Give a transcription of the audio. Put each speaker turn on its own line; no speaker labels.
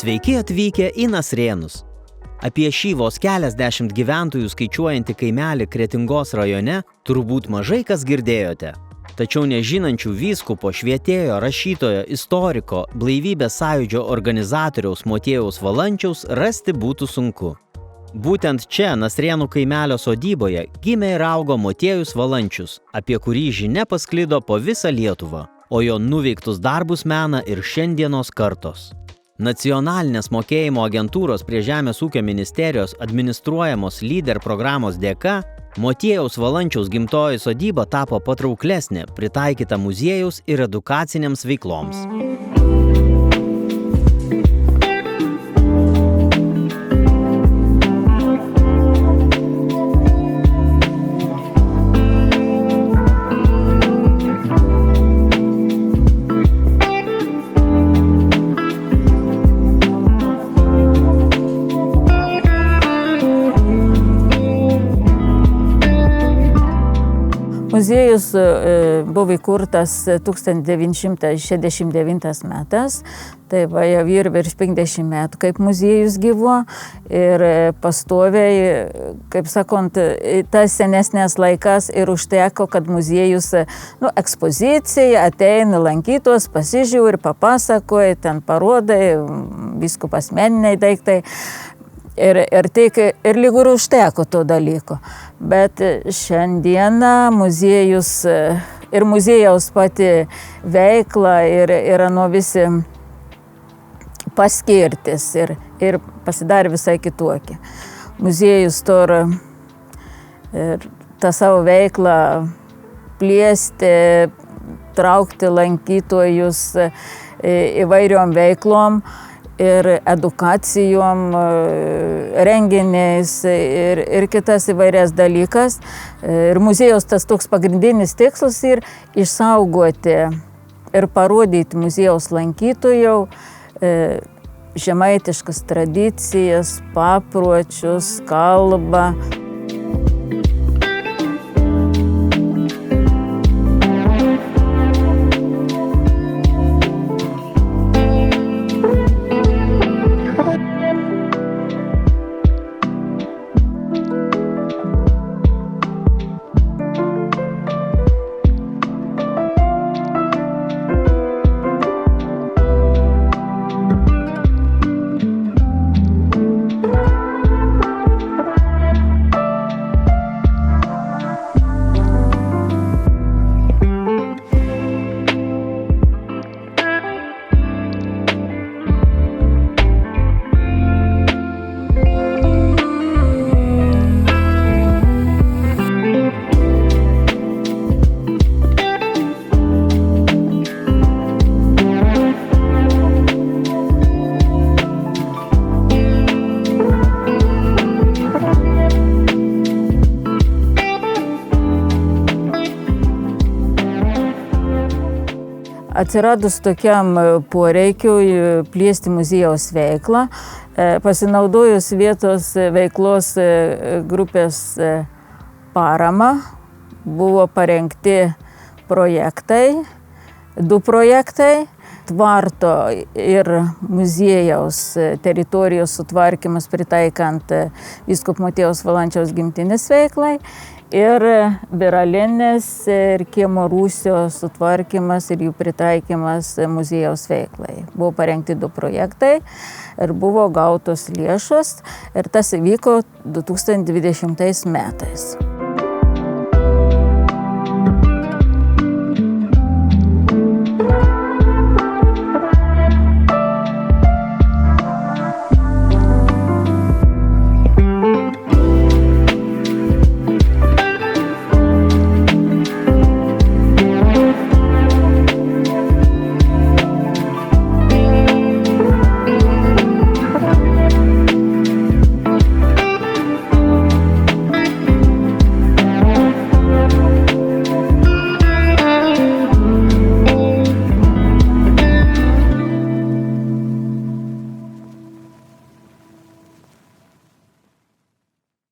Sveiki atvykę į Nasrėnus. Apie šį vos keliasdešimt gyventojų skaičiuojantį kaimelį Kretingos rajone turbūt mažai kas girdėjote. Tačiau nežinančių vyskupo, švietėjo, rašytojo, istoriko, Blaivybės sąjūdžio organizatoriaus Motiejaus Valančiaus rasti būtų sunku. Būtent čia, Nasrėnų kaimelio sodyboje, gimė ir augo Motiejus Valančius, apie kurį žinia pasklido po visą Lietuvą, o jo nuveiktus darbus mena ir šiandienos kartos. Nacionalinės mokėjimo agentūros prie Žemės ūkio ministerijos administruojamos lyder programos dėka Motiejaus Valančiaus gimtoji sodyba tapo patrauklesnė, pritaikyta muziejaus ir edukacinėms veikloms.
Muziejus buvo įkurtas 1969 metais, tai jau ir virš 50 metų, kaip muziejus gyvo ir pastoviai, kaip sakant, tas senesnės laikas ir užteko, kad muziejus, ekspozicija, ateina lankytos, pasižiūri, papasakoja, ten parodai, vyskupas meniniai daiktai. Ir lyg ir užteko to dalyko. Bet šiandieną muziejus ir muziejaus pati veikla yra nuo visi paskirtis ir pasidarė visai kitokie. Muziejus turi tą savo veiklą plėsti, traukti lankytojus įvairiom veiklom, ir edukacijom, renginiais ir kitas įvairias dalykas. Ir muziejaus tas toks pagrindinis tikslas ir išsaugoti ir parodyti muziejaus lankytojų žemaitiškas tradicijas, papročius, kalbą. Atsiradus tokiam poreikiui plėsti muziejaus veiklą, pasinaudojus vietos veiklos grupės parama, buvo parengti projektai, 2 projektai. Tvarto ir muziejaus teritorijos sutvarkymas pritaikant vyskupo Motiejaus Valančiaus gimtinės veiklai ir Biralinės ir kiemo rūsio sutvarkymas ir jų pritaikymas muziejaus veiklai. Buvo parengti 2 projektai ir buvo gautos lėšos ir tas įvyko 2020 metais.